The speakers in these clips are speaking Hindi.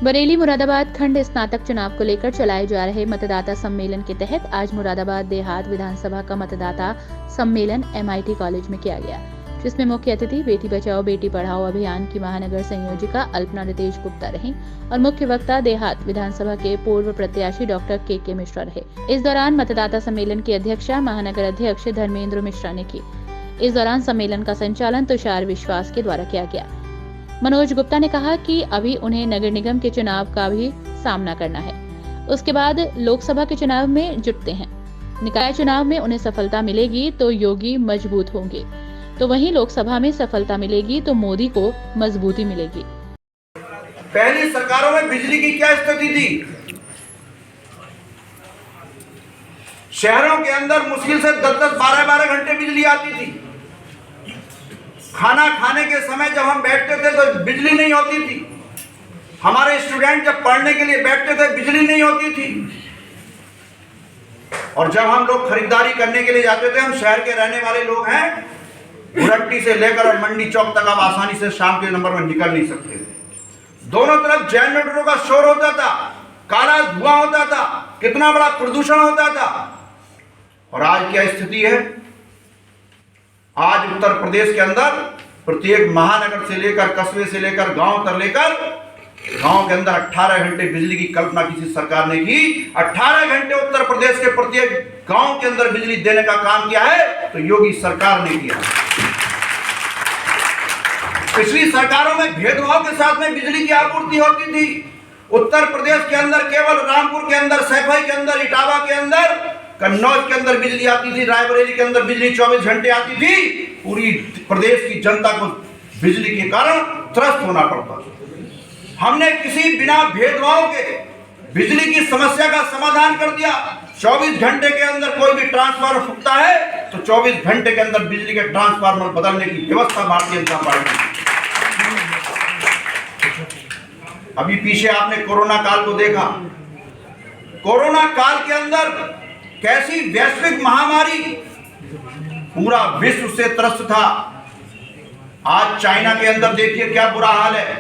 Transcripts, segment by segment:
बरेली मुरादाबाद खंड स्नातक चुनाव को लेकर चलाए जा रहे मतदाता सम्मेलन के तहत आज मुरादाबाद देहात विधानसभा का मतदाता सम्मेलन MIT कॉलेज में किया गया, जिसमें मुख्य अतिथि बेटी बचाओ बेटी पढ़ाओ अभियान की महानगर संयोजिका अल्पना रितेश गुप्ता रहीं और मुख्य वक्ता देहात विधानसभा के पूर्व प्रत्याशी डॉक्टर के मिश्रा रहे। इस दौरान मतदाता सम्मेलन की अध्यक्षता महानगर अध्यक्ष धर्मेंद्र मिश्रा ने की। इस दौरान सम्मेलन का संचालन तुषार विश्वास के द्वारा किया गया। मनोज गुप्ता ने कहा कि अभी उन्हें नगर निगम के चुनाव का भी सामना करना है, उसके बाद लोकसभा के चुनाव में जुटते हैं। निकाय चुनाव में उन्हें सफलता मिलेगी तो योगी मजबूत होंगे, तो वहीं लोकसभा में सफलता मिलेगी तो मोदी को मजबूती मिलेगी। पहली सरकारों में बिजली की क्या स्थिति थी? शहरों के अंदर मुश्किल से 10-10, 12-12 घंटे बिजली आती थी। खाना खाने के समय जब हम बैठते थे तो बिजली नहीं होती थी। हमारे स्टूडेंट जब पढ़ने के लिए बैठते थे बिजली नहीं होती थी। और जब हम लोग खरीदारी करने के लिए जाते थे, हम शहर के रहने वाले लोग हैं, भुरट्टी से लेकर और मंडी चौक तक आप आसानी से शाम के नंबर में निकल नहीं सकते थे। दोनों तरफ जनरेटरों का शोर होता था, काला धुआं होता था, कितना बड़ा प्रदूषण होता था। और आज क्या स्थिति है? आज उत्तर प्रदेश के अंदर प्रत्येक महानगर से लेकर कस्बे से लेकर गांव तक लेकर गांव के अंदर 18 घंटे बिजली की कल्पना किसी सरकार ने की। 18 घंटे उत्तर प्रदेश के प्रत्येक गांव के अंदर बिजली देने का काम किया है तो योगी सरकार ने किया। पिछली सरकारों में भेदभाव के साथ में बिजली की आपूर्ति होती थी। उत्तर प्रदेश के अंदर केवल रामपुर के अंदर, सैफई के अंदर, इटावा के अंदर, कन्नौज के अंदर बिजली आती थी, रायबरेली के अंदर बिजली 24 घंटे आती थी। पूरी प्रदेश की जनता को बिजली के कारण त्रस्त होना पड़ता। हमने किसी बिना भेदभाव के बिजली की समस्या का समाधान कर दिया। 24 घंटे के अंदर कोई भी ट्रांसफार्मर फूकता है तो 24 घंटे के अंदर बिजली के ट्रांसफार्मर बदलने की व्यवस्था भारतीय जनता पार्टी। अभी पीछे आपने कोरोना काल को देखा। कोरोना काल के अंदर कैसी वैश्विक महामारी, पूरा विश्व से त्रस्त था। आज चाइना के अंदर देखिए क्या बुरा हाल है।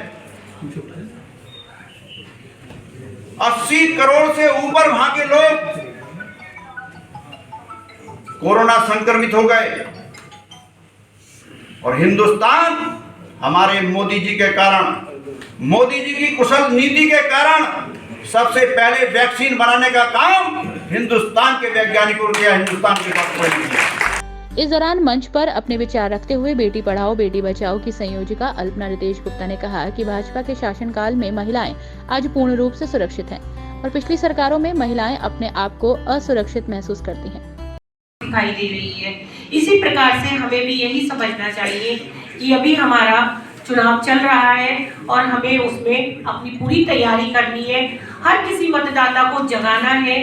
80 करोड़ से ऊपर वहां के लोग कोरोना संक्रमित हो गए। और हिंदुस्तान हमारे मोदी जी के कारण, मोदी जी की कुशल नीति के कारण सबसे पहले वैक्सीन बनाने का काम हिंदुस्तान के वैज्ञानिकों ने किया, हिंदुस्तान के डॉक्टरों ने किया। इस दौरान मंच पर अपने विचार रखते हुए बेटी पढ़ाओ बेटी बचाओ की संयोजिका अल्पना रितेश गुप्ता ने कहा कि भाजपा के शासनकाल में महिलाएं आज पूर्ण रूप से सुरक्षित हैं और पिछली सरकारों में महिलाएं अपने आप को असुरक्षित महसूस करती हैं। दिखाई दे रही है। इसी प्रकार से हमें भी यही समझना चाहिए कि अभी हमारा चुनाव चल रहा है और हमें उसमें अपनी पूरी तैयारी करनी है। हर किसी मतदाता को जगाना है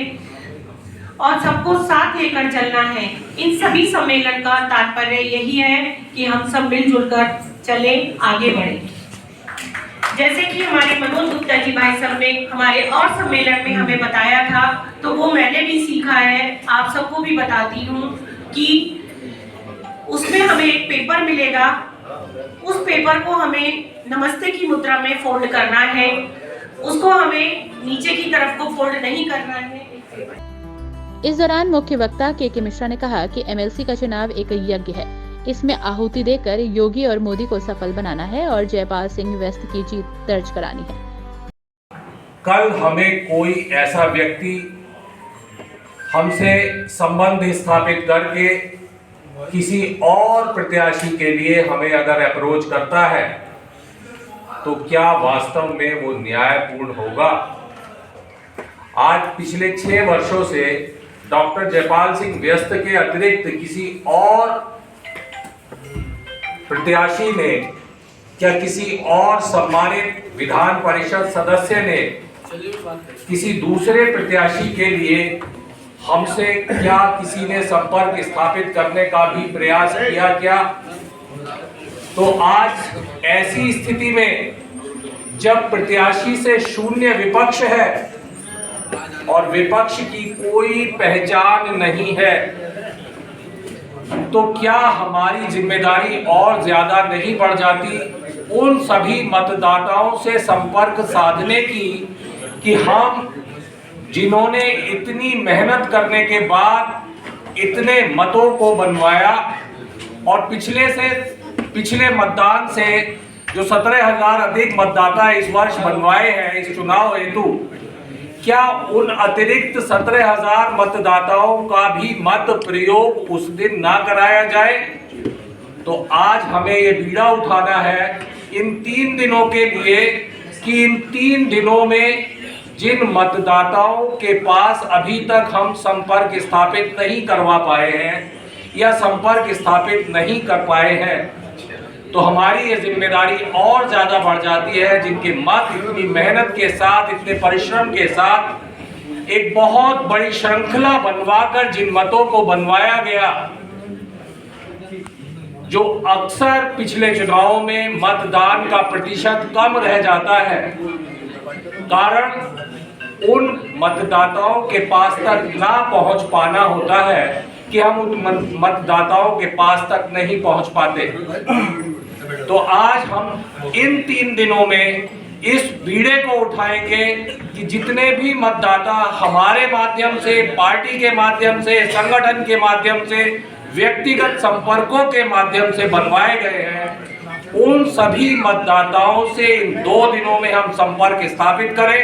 और सबको साथ लेकर चलना है। इन सभी सम्मेलन का तात्पर्य यही है कि हम सब मिलजुल कर चले, आगे बढ़े। जैसे कि हमारे मनोज गुप्ता जी भाई साहब ने हमारे और सम्मेलन में हमें बताया था, तो वो मैंने भी सीखा है, आप सबको भी बताती हूँ कि उसमें हमें एक पेपर मिलेगा। उस पेपर को हमें नमस्ते की मुद्रा में फोल्ड करना है। उसको हमें नीचे की तरफ को फोल्ड नहीं करना है। इस दौरान मुख्य वक्ता के मिश्रा ने कहा कि MLC का चुनाव एक यज्ञ है, इसमें आहुति देकर योगी और मोदी को सफल बनाना है और जयपाल सिंह व्यस्त की जीत दर्ज करानी है। कल हमें कोई ऐसा व्यक्ति हमसे संबंध स्थापित करके किसी और प्रत्याशी के लिए हमें अगर अप्रोच करता है तो क्या वास्तव में वो न्यायपूर्ण होगा? आज पिछले 6 वर्षों से डॉक्टर जयपाल सिंह व्यस्त के अतिरिक्त किसी और प्रत्याशी ने, क्या किसी और सम्मानित विधान परिषद सदस्य ने किसी दूसरे प्रत्याशी के लिए हमसे क्या किसी ने संपर्क स्थापित करने का भी प्रयास किया क्या? तो आज ऐसी स्थिति में जब प्रत्याशी से शून्य विपक्ष है और विपक्ष की कोई पहचान नहीं है, तो क्या हमारी जिम्मेदारी और ज्यादा नहीं बढ़ जाती उन सभी मतदाताओं से संपर्क साधने की कि हम जिन्होंने इतनी मेहनत करने के बाद इतने मतों को बनवाया और पिछले मतदान से जो 17,000 अधिक मतदाता इस वर्ष बनवाए हैं इस चुनाव हेतु, क्या उन अतिरिक्त 17,000 मतदाताओं का भी मत प्रयोग उस दिन ना कराया जाए? तो आज हमें ये बीड़ा उठाना है इन 3 दिनों के लिए कि इन 3 दिनों में जिन मतदाताओं के पास अभी तक हम संपर्क स्थापित नहीं करवा पाए हैं या संपर्क स्थापित नहीं कर पाए हैं, तो हमारी ये जिम्मेदारी और ज्यादा बढ़ जाती है, जिनके मत इतनी मेहनत के साथ, इतने परिश्रम के साथ एक बहुत बड़ी श्रृंखला बनवाकर जिन मतों को बनवाया गया, जो अक्सर पिछले चुनावों में मतदान का प्रतिशत कम रह जाता है, कारण उन मतदाताओं के पास तक ना पहुंच पाना होता है कि हम उन मतदाताओं के पास तक नहीं पहुंच पाते। तो आज हम इन 3 दिनों में इस बीड़े को उठाएंगे कि जितने भी मतदाता हमारे माध्यम से, पार्टी के माध्यम से, संगठन के माध्यम से, व्यक्तिगत संपर्कों के माध्यम से बनवाए गए हैं, उन सभी मतदाताओं से इन 2 दिनों में हम संपर्क स्थापित करें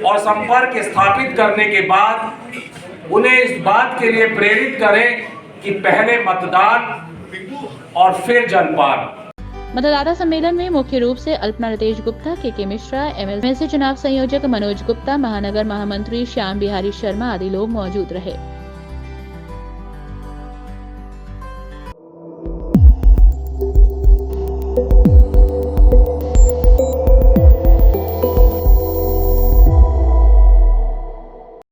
और संपर्क स्थापित करने के बाद उन्हें इस बात के लिए प्रेरित करें कि पहले मतदान और फिर जनपान। मतदाता सम्मेलन में मुख्य रूप से अल्पना रितेश गुप्ता, के मिश्रा, एमएलसी चुनाव संयोजक मनोज गुप्ता, महानगर महामंत्री श्याम बिहारी शर्मा आदि लोग मौजूद रहे।